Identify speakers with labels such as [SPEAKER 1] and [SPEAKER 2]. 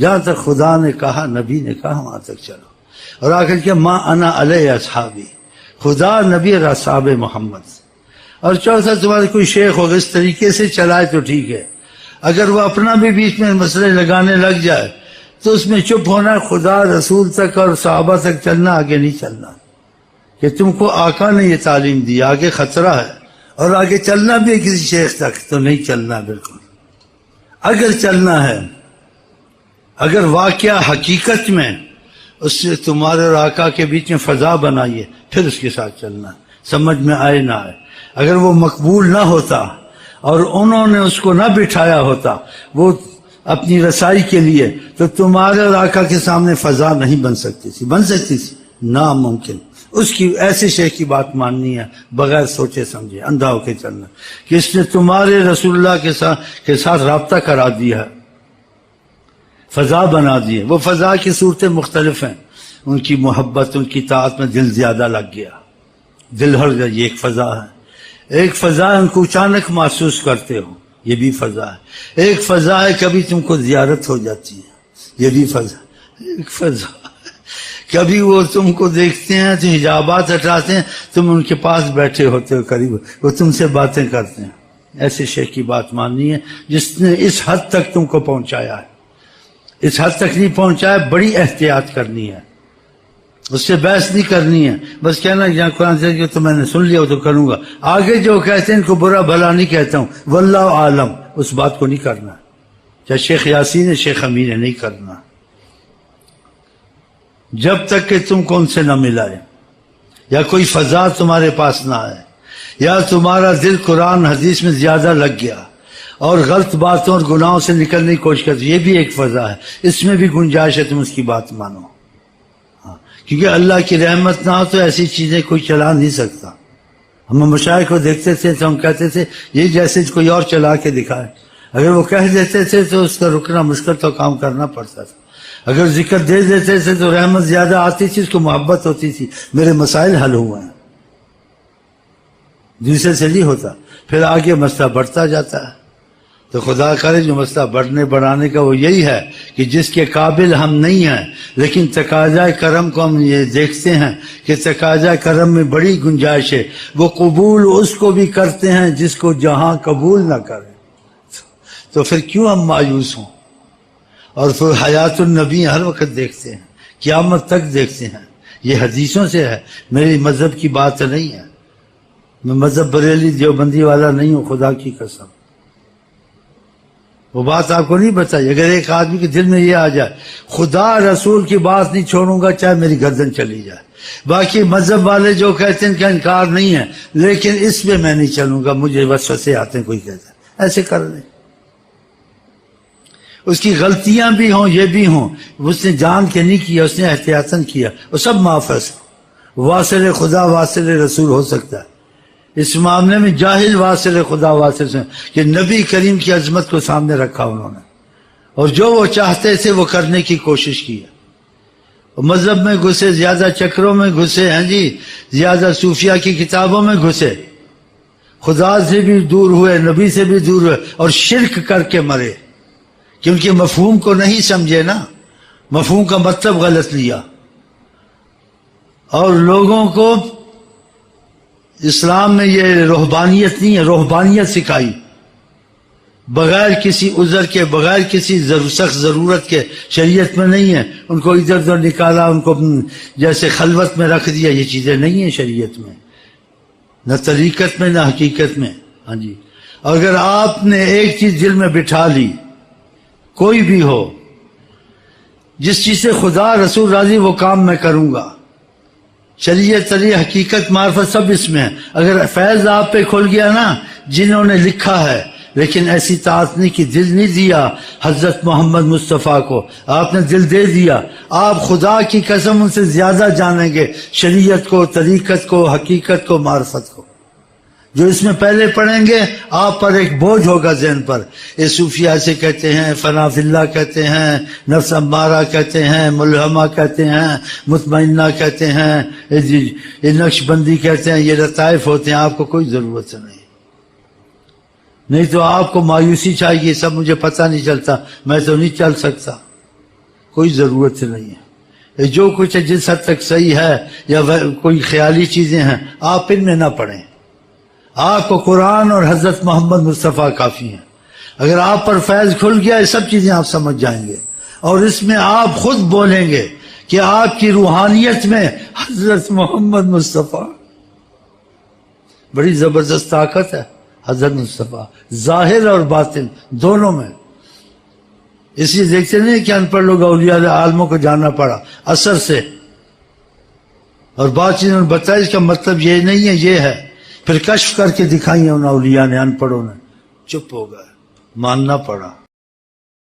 [SPEAKER 1] جہاں تک خدا نے کہا، نبی نے کہا، وہاں تک چلو. اور آخر کیا ما انا علیہ اصحابی، خدا، نبی اور اصحاب محمد. اور چوتھا تمہارے کوئی شیخ ہوگا اس طریقے سے چلائے تو ٹھیک ہے، اگر وہ اپنا بھی بیچ میں مسئلے لگانے لگ جائے تو اس میں چپ ہونا، خدا رسول تک اور صحابہ تک چلنا، آگے نہیں چلنا. کہ تم کو آقا نے یہ تعلیم دی، آگے خطرہ ہے، اور آگے چلنا بھی ہے کسی شیخ تک تو نہیں چلنا بالکل. اگر چلنا ہے، اگر واقعہ حقیقت میں اس سے تمہارے اور آقا کے بیچ میں فضا بنائیے، پھر اس کے ساتھ چلنا، سمجھ میں آئے نہ آئے. اگر وہ مقبول نہ ہوتا اور انہوں نے اس کو نہ بٹھایا ہوتا وہ اپنی رسائی کے لیے، تو تمہارے اور آقا کے سامنے فضا نہیں بن سکتی تھی. بن سکتی تھی؟ ناممکن. اس کی ایسے شیخ کی بات ماننی ہے بغیر سوچے سمجھے، اندھا ہو کے چلنا کہ اس نے تمہارے رسول اللہ کے ساتھ رابطہ کرا دیا، فضا بنا دی ہے. وہ فضا کی صورتیں مختلف ہیں، ان کی محبت، ان کی طاعت میں دل زیادہ لگ گیا، دل ہر گیا، یہ ایک فضا ہے. ایک فضا ہے ان کو اچانک محسوس کرتے ہو، یہ بھی فضا ہے. ایک فضا ہے کبھی تم کو زیارت ہو جاتی ہے، یہ بھی فضا. ایک فضا کبھی وہ تم کو دیکھتے ہیں تو حجابات ہٹاتے ہیں، تم ان کے پاس بیٹھے ہوتے ہو قریب، وہ تم سے باتیں کرتے ہیں. ایسے شیخ کی بات ماننی ہے جس نے اس حد تک تم کو پہنچایا ہے. اس حد تک نہیں پہنچایا، بڑی احتیاط کرنی ہے، اس سے بحث نہیں کرنی ہے. بس کہنا جہاں قرآن سے تو میں نے سن لیا تو کروں گا، آگے جو کہتے ہیں ان کو برا بھلا نہیں کہتا ہوں، واللہ عالم، اس بات کو نہیں کرنا. چاہے شیخ یاسین ہے، شیخ امین ہے، نہیں کرنا جب تک کہ تم کو ان سے نہ ملائے، یا کوئی فضا تمہارے پاس نہ آئے، یا تمہارا دل قرآن حدیث میں زیادہ لگ گیا اور غلط باتوں اور گناہوں سے نکلنے کی کوشش کرتے. یہ بھی ایک فضا ہے، اس میں بھی گنجائش ہے، تم اس کی بات مانو. کیونکہ اللہ کی رحمت نہ ہو تو ایسی چیزیں کوئی چلا نہیں سکتا. ہم مشائخ کو دیکھتے تھے تو ہم کہتے تھے یہ جیسے کوئی اور چلا کے دکھائے. اگر وہ کہہ دیتے تھے تو اس کا رکنا مشکل تو کام کرنا پڑتا تھا. اگر ذکر دے دیتے تھے تو رحمت زیادہ آتی تھی، اس کو محبت ہوتی تھی، میرے مسائل حل ہوئے ہیں. دوسرے سے نہیں ہوتا، پھر آگے مسئلہ بڑھتا جاتا ہے. تو خدا کرے جو مسئلہ بڑھنے بڑھانے کا وہ یہی ہے کہ جس کے قابل ہم نہیں ہیں لیکن تقاضۂ کرم کو ہم یہ دیکھتے ہیں کہ تقاضۂ کرم میں بڑی گنجائش ہے. وہ قبول اس کو بھی کرتے ہیں جس کو جہاں قبول نہ کرے. تو پھر کیوں ہم مایوس ہوں؟ اور پھر حیات النبی ہر وقت دیکھتے ہیں، قیامت تک دیکھتے ہیں. یہ حدیثوں سے ہے، میری مذہب کی بات نہیں ہے. میں مذہب بریلی دیوبندی والا نہیں ہوں، خدا کی قسم. وہ بات آپ کو نہیں بتائی. اگر ایک آدمی کے دل میں یہ آ جائے خدا رسول کی بات نہیں چھوڑوں گا چاہے میری گردن چلی جائے. باقی مذہب والے جو کہتے ہیں ان کا انکار نہیں ہے، لیکن اس میں میں نہیں چلوں گا، مجھے وسوسے آتے ہیں، کوئی کہتا ہے ایسے کر لیں. اس کی غلطیاں بھی ہوں، یہ بھی ہوں، اس نے جان کے نہیں کیا، اس نے احتیاطاً کیا، وہ سب معاف ہے. واصل خدا واصل رسول ہو سکتا ہے. اس معاملے میں جاہل واصل خدا واصل سے کہ نبی کریم کی عظمت کو سامنے رکھا انہوں نے، اور جو وہ چاہتے تھے وہ کرنے کی کوشش کی. مذہب میں گھسے، زیادہ چکروں میں گھسے ہیں جی، زیادہ صوفیہ کی کتابوں میں گھسے، خدا سے بھی دور ہوئے، نبی سے بھی دور ہوئے، اور شرک کر کے مرے. کیونکہ مفہوم کو نہیں سمجھے نا، مفہوم کا مطلب غلط لیا، اور لوگوں کو اسلام میں یہ روحانیت نہیں ہے، روحانیت سکھائی بغیر کسی عذر کے، بغیر کسی سخت ضرورت کے. شریعت میں نہیں ہے. ان کو ادھر ادھر نکالا، ان کو جیسے خلوت میں رکھ دیا. یہ چیزیں نہیں ہیں شریعت میں، نہ طریقت میں نہ حقیقت میں. ہاں جی. اور اگر آپ نے ایک چیز دل میں بٹھا لی، کوئی بھی ہو، جس چیز سے خدا رسول راضی وہ کام میں کروں گا، شریعت علی حقیقت معرفت سب اس میں ہے. اگر فیض آپ پہ کھل گیا نا، جنہوں نے لکھا ہے لیکن ایسی طاقت نہیں کہ دل نہیں دیا حضرت محمد مصطفیٰ کو، آپ نے دل دے دیا. آپ خدا کی قسم ان سے زیادہ جانیں گے شریعت کو، طریقت کو، حقیقت کو، معرفت کو. جو اس میں پہلے پڑھیں گے آپ پر ایک بوجھ ہوگا ذہن پر. یہ صوفیہ سے کہتے ہیں، فنا فی اللہ کہتے ہیں، نفس امارہ کہتے ہیں، ملہمہ کہتے ہیں، مطمئنہ کہتے ہیں، یہ نقش بندی کہتے ہیں، یہ لطائف ہوتے ہیں. آپ کو کوئی ضرورت نہیں تو آپ کو مایوسی چاہیے، سب مجھے پتہ نہیں چلتا، میں تو نہیں چل سکتا. کوئی ضرورت نہیں ہے. یہ جو کچھ ہے جس حد تک صحیح ہے یا کوئی خیالی چیزیں ہیں آپ ان میں نہ پڑیں. آپ کو قرآن اور حضرت محمد مصطفیٰ کافی ہیں. اگر آپ پر فیض کھل گیا یہ سب چیزیں آپ سمجھ جائیں گے اور اس میں آپ خود بولیں گے کہ آپ کی روحانیت میں حضرت محمد مصطفیٰ. بڑی زبردست طاقت ہے حضرت مصطفیٰ، ظاہر اور باطن دونوں میں. اس لیے دیکھتے نہیں کہ ان پڑھ لوگ اولیاء عالموں کو جاننا پڑا اثر سے، اور بات چیزوں نے بتایا اس کا مطلب یہ نہیں ہے یہ ہے. پھر کشف کر کے دکھائی ان اولیاء نے، ان پڑھوں نے چپ ہو گئے، ماننا پڑا.